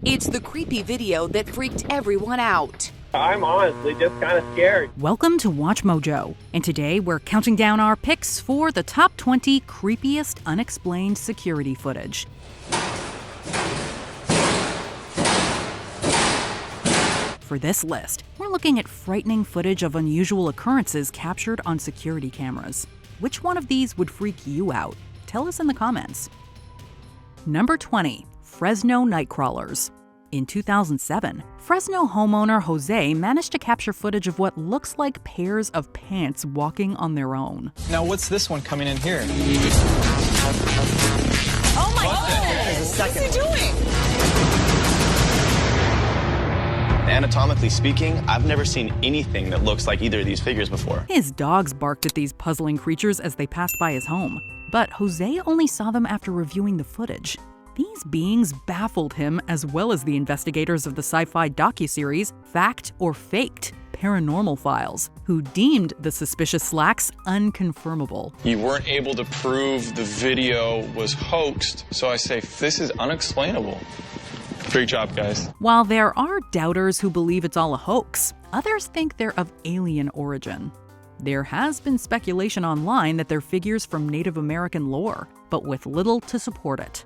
It's the creepy video that freaked everyone out. I'm honestly just kind of scared. Welcome to WatchMojo, and today we're counting down our picks for the top 20 creepiest unexplained security footage. For this list, we're looking at frightening footage of unusual occurrences captured on security cameras. Which one of these would freak you out? Tell us in the comments. Number 20. Fresno Nightcrawlers. In 2007, Fresno homeowner Jose managed to capture footage of what looks like pairs of pants walking on their own. Now what's this one coming in here? Oh my goodness! What's he doing? Anatomically speaking, I've never seen anything that looks like either of these figures before. His dogs barked at these puzzling creatures as they passed by his home, but Jose only saw them after reviewing the footage. These beings baffled him as well as the investigators of the sci-fi docuseries Fact or Faked: Paranormal Files, who deemed the suspicious slacks unconfirmable. You weren't able to prove the video was hoaxed, so I say this is unexplainable. Great job, guys. While there are doubters who believe it's all a hoax, others think they're of alien origin. There has been speculation online that they're figures from Native American lore, but with little to support it.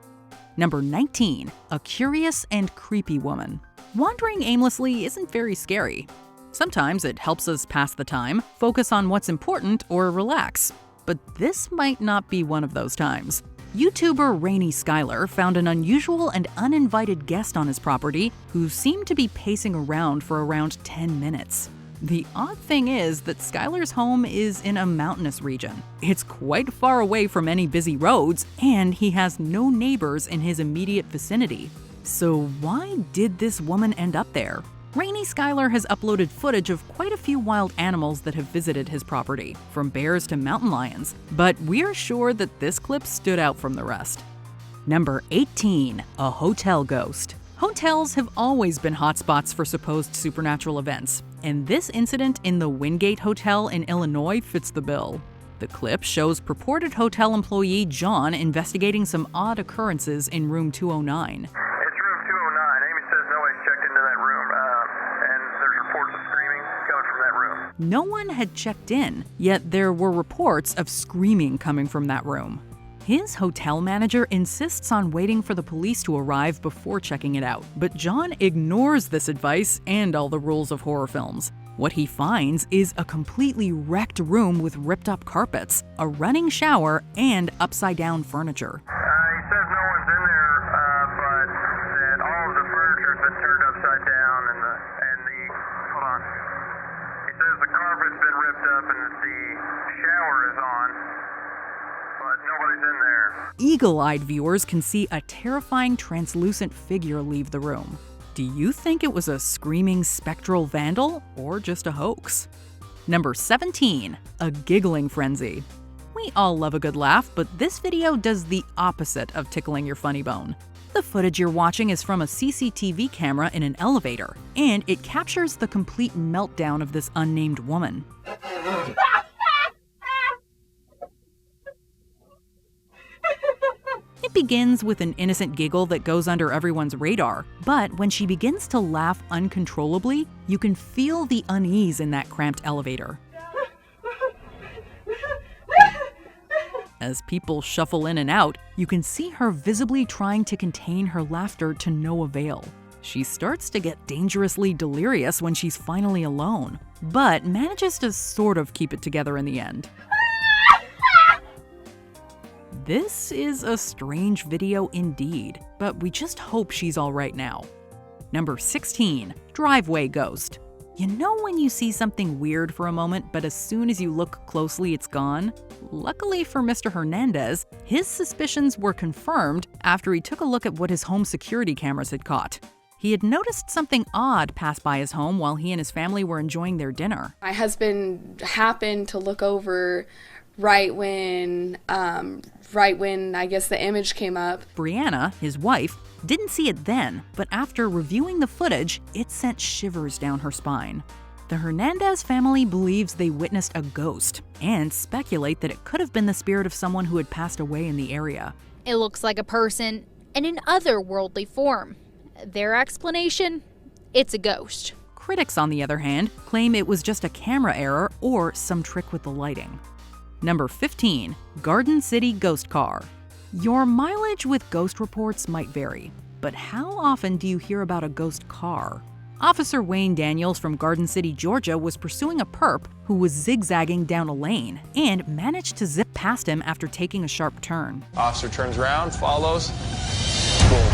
Number 19. A curious and creepy woman. Wandering aimlessly isn't very scary. Sometimes it helps us pass the time, focus on what's important, or relax. But this might not be one of those times. YouTuber Rainy Skylar found an unusual and uninvited guest on his property who seemed to be pacing around for around 10 minutes. The odd thing is that Skylar's home is in a mountainous region. It's quite far away from any busy roads, and he has no neighbors in his immediate vicinity. So why did this woman end up there? Rainy Skylar has uploaded footage of quite a few wild animals that have visited his property, from bears to mountain lions, but we're sure that this clip stood out from the rest. Number 18. A hotel ghost. Hotels have always been hotspots for supposed supernatural events, and this incident in the Wingate Hotel in Illinois fits the bill. The clip shows purported hotel employee John investigating some odd occurrences in room 209. It's room 209. Amy says nobody's checked into that room, and there's reports of screaming coming from that room. No one had checked in, yet there were reports of screaming coming from that room. His hotel manager insists on waiting for the police to arrive before checking it out, but John ignores this advice and all the rules of horror films. What he finds is a completely wrecked room with ripped-up carpets, a running shower, and upside-down furniture. He says no one's in there, but that all of the furniture's been turned upside down, hold on. He says the carpet's been ripped up and that the shower is on, but nobody's in there. Eagle-eyed viewers can see a terrifying translucent figure leave the room. Do you think it was a screaming spectral vandal or just a hoax? Number 17. A giggling frenzy. We all love a good laugh, but this video does the opposite of tickling your funny bone. The footage you're watching is from a CCTV camera in an elevator, and it captures the complete meltdown of this unnamed woman. It begins with an innocent giggle that goes under everyone's radar, but when she begins to laugh uncontrollably, you can feel the unease in that cramped elevator. As people shuffle in and out, you can see her visibly trying to contain her laughter to no avail. She starts to get dangerously delirious when she's finally alone, but manages to sort of keep it together in the end. This is a strange video indeed, but we just hope she's all right now. Number 16. Driveway ghost. You know when you see something weird for a moment, but as soon as you look closely, it's gone? Luckily for Mr. Hernandez, his suspicions were confirmed after he took a look at what his home security cameras had caught. He had noticed something odd pass by his home while he and his family were enjoying their dinner. My husband happened to look over right when I guess the image came up. Brianna, his wife, didn't see it then, but after reviewing the footage, it sent shivers down her spine. The Hernandez family believes they witnessed a ghost and speculate that it could have been the spirit of someone who had passed away in the area. It looks like a person in an otherworldly form. Their explanation? It's a ghost. Critics, on the other hand, claim it was just a camera error or some trick with the lighting. Number 15. Garden City Ghost Car. Your mileage with ghost reports might vary, but how often do you hear about a ghost car? Officer Wayne Daniels from Garden City, Georgia was pursuing a perp who was zigzagging down a lane and managed to zip past him after taking a sharp turn. Officer turns around, follows. Boom.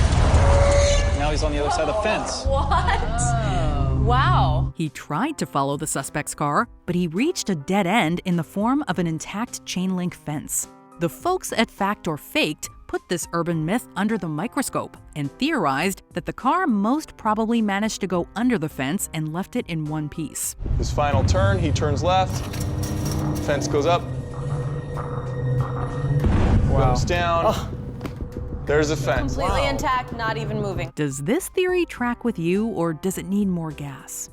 Now he's on the other side of the fence. What? Wow. He tried to follow the suspect's car, but he reached a dead end in the form of an intact chain link fence. The folks at Fact or Faked put this urban myth under the microscope and theorized that the car most probably managed to go under the fence and left it in one piece. His final turn, he turns left. Fence goes up. Wow. Goes down. Oh. There's a fence. Completely intact, not even moving. Does this theory track with you, or does it need more gas?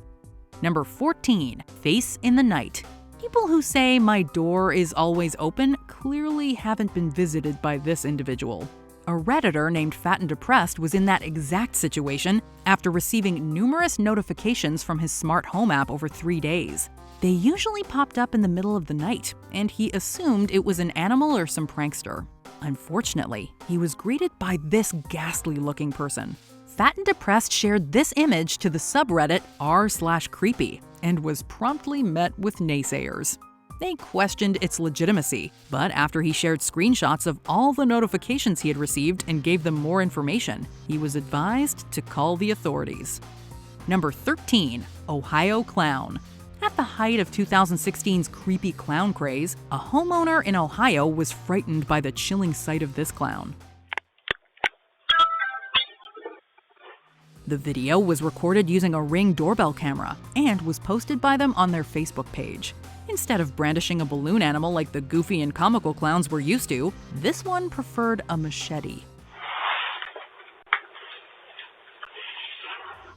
Number 14. Face in the night. People who say my door is always open clearly haven't been visited by this individual. A Redditor named Fat and Depressed was in that exact situation after receiving numerous notifications from his smart home app over 3 days. They usually popped up in the middle of the night, and he assumed it was an animal or some prankster. Unfortunately, he was greeted by this ghastly-looking person. Fat and Depressed shared this image to the subreddit r/creepy and was promptly met with naysayers. They questioned its legitimacy, but after he shared screenshots of all the notifications he had received and gave them more information, he was advised to call the authorities. Number 13. Ohio Clown. At the height of 2016's creepy clown craze, a homeowner in Ohio was frightened by the chilling sight of this clown. The video was recorded using a Ring doorbell camera and was posted by them on their Facebook page. Instead of brandishing a balloon animal like the goofy and comical clowns we're used to, this one preferred a machete.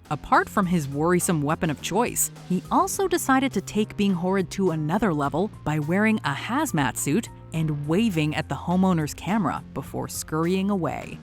Apart from his worrisome weapon of choice, he also decided to take being horrid to another level by wearing a hazmat suit and waving at the homeowner's camera before scurrying away.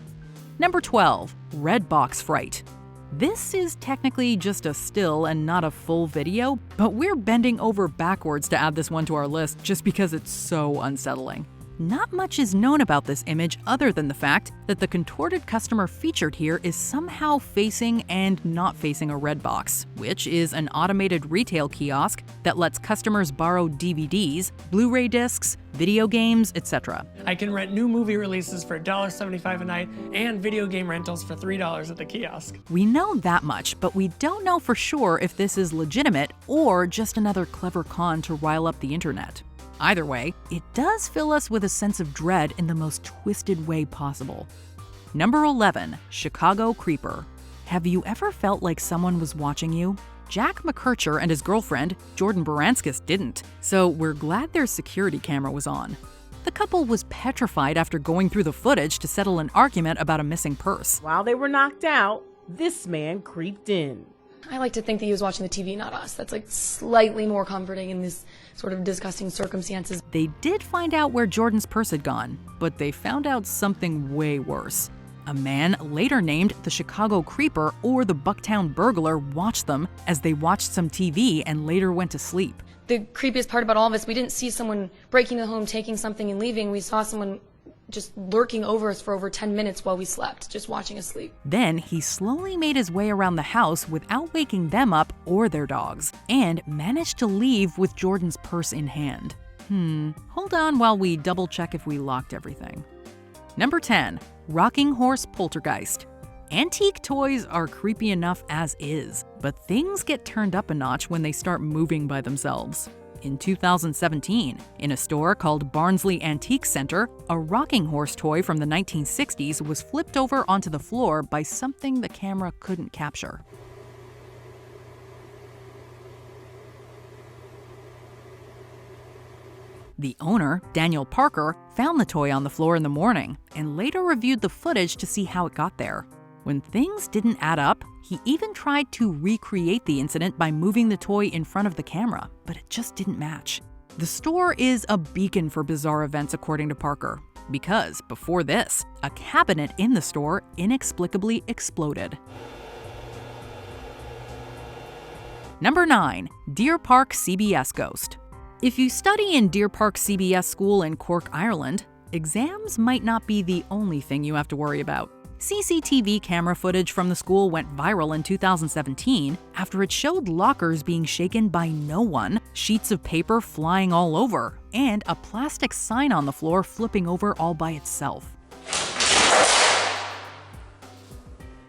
Number 12. Red Box Fright. This is technically just a still and not a full video, but we're bending over backwards to add this one to our list just because it's so unsettling. Not much is known about this image other than the fact that the contorted customer featured here is somehow facing and not facing a red box, which is an automated retail kiosk that lets customers borrow DVDs, Blu-ray discs, video games, etc. I can rent new movie releases for $1.75 a night and video game rentals for $3 at the kiosk. We know that much, but we don't know for sure if this is legitimate or just another clever con to rile up the internet. Either way, it does fill us with a sense of dread in the most twisted way possible. Number 11. Chicago Creeper. Have you ever felt like someone was watching you? Jack McKercher and his girlfriend, Jordan Baranskis, didn't, so we're glad their security camera was on. The couple was petrified after going through the footage to settle an argument about a missing purse. While they were knocked out, this man creeped in. I like to think that he was watching the TV, not us. That's like slightly more comforting in this sort of disgusting circumstances. They did find out where Jordan's purse had gone, but they found out something way worse. A man later named the Chicago Creeper or the Bucktown Burglar watched them as they watched some TV and later went to sleep. The creepiest part about all of this, we didn't see someone breaking the home, taking something and leaving. We saw someone just lurking over us for over 10 minutes while we slept, just watching us sleep. Then he slowly made his way around the house without waking them up or their dogs, and managed to leave with Jordan's purse in hand. Hold on while we double check if we locked everything. Number 10. Rocking Horse Poltergeist. Antique toys are creepy enough as is, but things get turned up a notch when they start moving by themselves. In 2017, in a store called Barnsley Antique Center, a rocking horse toy from the 1960s was flipped over onto the floor by something the camera couldn't capture. The owner, Daniel Parker, found the toy on the floor in the morning and later reviewed the footage to see how it got there. When things didn't add up, he even tried to recreate the incident by moving the toy in front of the camera, but it just didn't match. The store is a beacon for bizarre events, according to Parker, because before this, a cabinet in the store inexplicably exploded. Number 9. Deer Park CBS Ghost. If you study in Deer Park CBS School in Cork, Ireland, exams might not be the only thing you have to worry about. CCTV camera footage from the school went viral in 2017 after it showed lockers being shaken by no one, sheets of paper flying all over, and a plastic sign on the floor flipping over all by itself.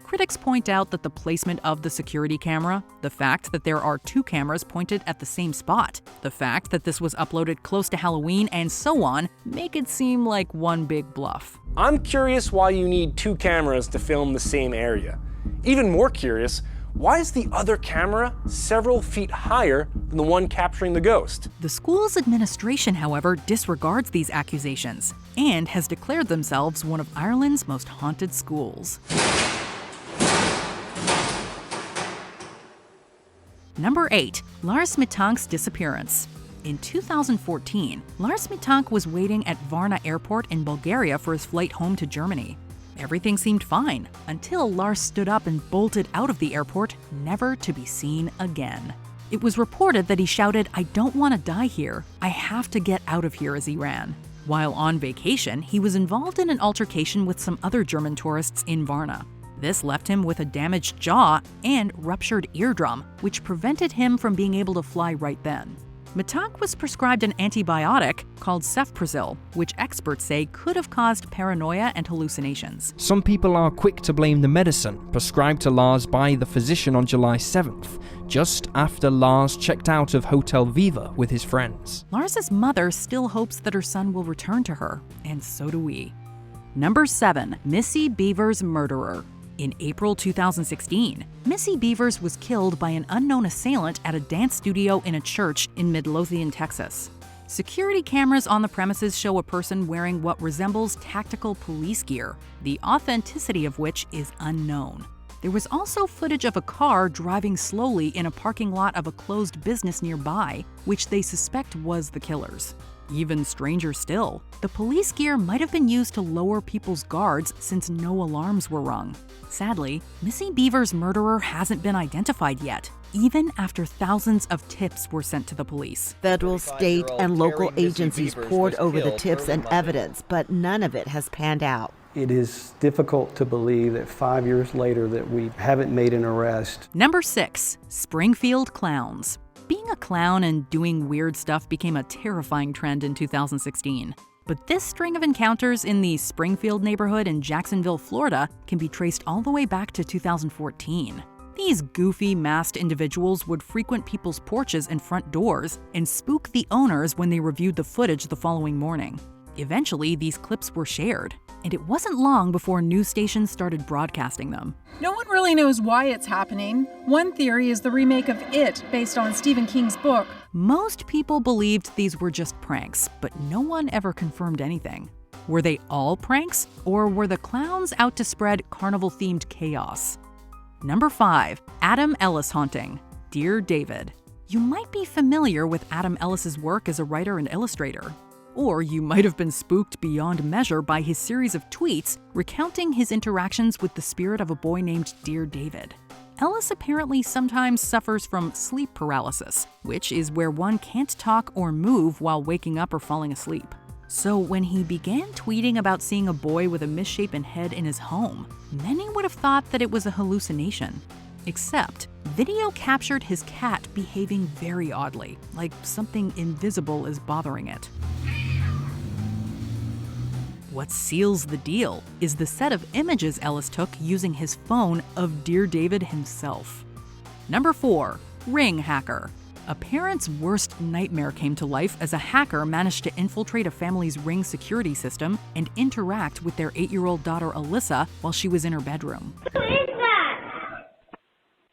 Critics point out that the placement of the security camera, the fact that there are 2 cameras pointed at the same spot, the fact that this was uploaded close to Halloween, and so on, make it seem like one big bluff. I'm curious why you need 2 cameras to film the same area. Even more curious, why is the other camera several feet higher than the one capturing the ghost? The school's administration, however, disregards these accusations and has declared themselves one of Ireland's most haunted schools. Number 8. Lars Mitank's disappearance. In 2014, Lars Mitank was waiting at Varna Airport in Bulgaria for his flight home to Germany. Everything seemed fine until Lars stood up and bolted out of the airport, never to be seen again. It was reported that he shouted, "I don't want to die here. I have to get out of here," as he ran. While on vacation, he was involved in an altercation with some other German tourists in Varna. This left him with a damaged jaw and ruptured eardrum, which prevented him from being able to fly right then. Mitank was prescribed an antibiotic called Cefprozil, which experts say could have caused paranoia and hallucinations. Some people are quick to blame the medicine prescribed to Lars by the physician on July 7th, just after Lars checked out of Hotel Viva with his friends. Lars's mother still hopes that her son will return to her, and so do we. Number 7. Missy Beaver's murderer. In April 2016, Missy Beavers was killed by an unknown assailant at a dance studio in a church in Midlothian, Texas. Security cameras on the premises show a person wearing what resembles tactical police gear, the authenticity of which is unknown. There was also footage of a car driving slowly in a parking lot of a closed business nearby, which they suspect was the killer's. Even stranger still, the police gear might have been used to lower people's guards since no alarms were rung. Sadly, Missy Beaver's murderer hasn't been identified yet, even after thousands of tips were sent to the police. Federal, state, and local agencies pored over the tips and evidence, but none of it has panned out. It is difficult to believe that 5 years later that we haven't made an arrest. Number 6. Springfield Clowns. Being a clown and doing weird stuff became a terrifying trend in 2016. But this string of encounters in the Springfield neighborhood in Jacksonville, Florida, can be traced all the way back to 2014. These goofy, masked individuals would frequent people's porches and front doors and spook the owners when they reviewed the footage the following morning. Eventually, these clips were shared, and it wasn't long before news stations started broadcasting them. No one really knows why it's happening. One theory is the remake of It, based on Stephen King's book. Most people believed these were just pranks, but no one ever confirmed anything. Were they all pranks, or were the clowns out to spread carnival-themed chaos? Number 5. Adam Ellis Haunting. Dear David. You might be familiar with Adam Ellis's work as a writer and illustrator. Or you might have been spooked beyond measure by his series of tweets recounting his interactions with the spirit of a boy named Dear David. Ellis apparently sometimes suffers from sleep paralysis, which is where one can't talk or move while waking up or falling asleep. So when he began tweeting about seeing a boy with a misshapen head in his home, many would have thought that it was a hallucination. Except, video captured his cat behaving very oddly, like something invisible is bothering it. What seals the deal is the set of images Ellis took using his phone of Dear David himself. Number 4. Ring Hacker. A parent's worst nightmare came to life as a hacker managed to infiltrate a family's Ring security system and interact with their 8-year-old daughter Elisa while she was in her bedroom. Who is that?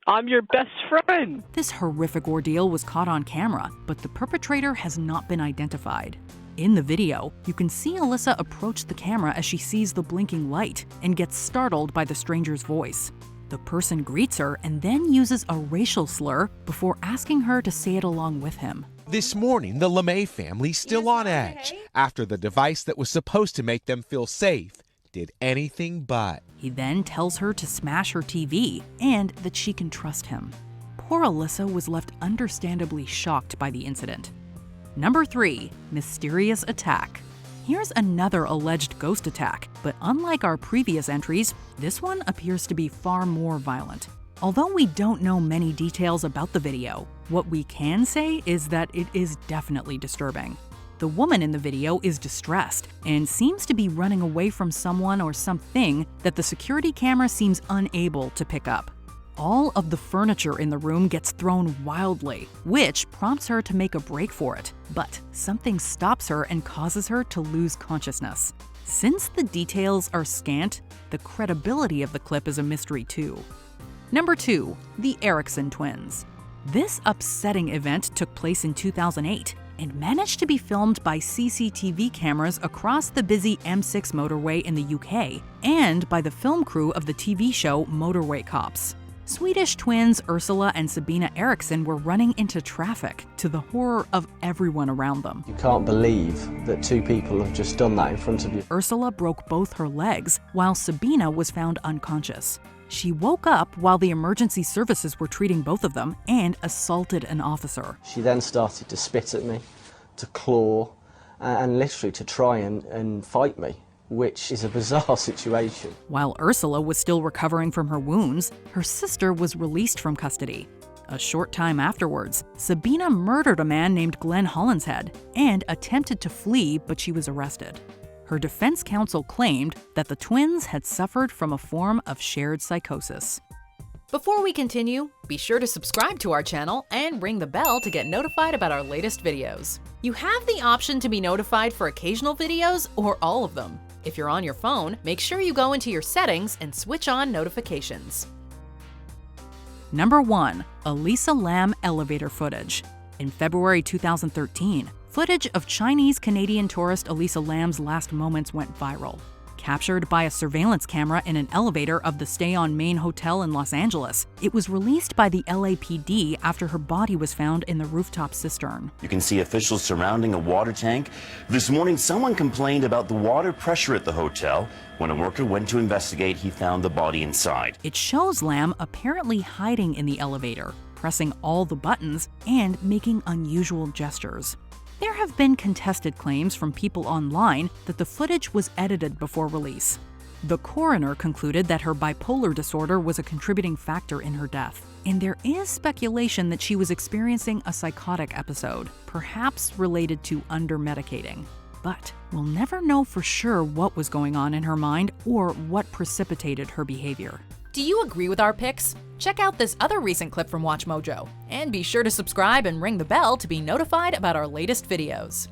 I'm your best friend. This horrific ordeal was caught on camera, but the perpetrator has not been identified. In the video, you can see Elisa approach the camera as she sees the blinking light and gets startled by the stranger's voice. The person greets her and then uses a racial slur before asking her to say it along with him. This morning, the LeMay family's still on edge after the device that was supposed to make them feel safe did anything but. He then tells her to smash her TV and that she can trust him. poor Elisa was left understandably shocked by the incident. Number 3. Mysterious attack. Here's another alleged ghost attack, but unlike our previous entries, this one appears to be far more violent. Although we don't know many details about the video, what we can say is that it is definitely disturbing. The woman in the video is distressed and seems to be running away from someone or something that the security camera seems unable to pick up. All of the furniture in the room gets thrown wildly, which prompts her to make a break for it, but something stops her and causes her to lose consciousness. Since the details are scant, the credibility of the clip is a mystery too. Number 2. The Eriksson Twins. This upsetting event took place in 2008 and managed to be filmed by CCTV cameras across the busy M6 motorway in the UK and by the film crew of the TV show Motorway Cops. Swedish twins Ursula and Sabina Eriksson were running into traffic, to the horror of everyone around them. You can't believe that two people have just done that in front of you. Ursula broke both her legs, while Sabina was found unconscious. She woke up while the emergency services were treating both of them and assaulted an officer. She then started to spit at me, to claw, and literally to try and fight me, which is a bizarre situation. While Ursula was still recovering from her wounds, her sister was released from custody. A short time afterwards, Sabina murdered a man named Glenn Hollinshead and attempted to flee, but she was arrested. Her defense counsel claimed that the twins had suffered from a form of shared psychosis. Before we continue, be sure to subscribe to our channel and ring the bell to get notified about our latest videos. You have the option to be notified for occasional videos or all of them. If you're on your phone, make sure you go into your settings and switch on notifications. Number 1. Elisa Lam elevator footage. In February 2013, footage of Chinese-Canadian tourist Elisa Lam's last moments went viral. Captured by a surveillance camera in an elevator of the Stay on Main Hotel in Los Angeles, it was released by the LAPD after her body was found in the rooftop cistern. You can see officials surrounding a water tank. This morning, someone complained about the water pressure at the hotel. When a worker went to investigate, he found the body inside. It shows Lam apparently hiding in the elevator, pressing all the buttons, and making unusual gestures. There have been contested claims from people online that the footage was edited before release. The coroner concluded that her bipolar disorder was a contributing factor in her death, and there is speculation that she was experiencing a psychotic episode, perhaps related to under-medicating. But we'll never know for sure what was going on in her mind or what precipitated her behavior. Do you agree with our picks? Check out this other recent clip from WatchMojo, and be sure to subscribe and ring the bell to be notified about our latest videos.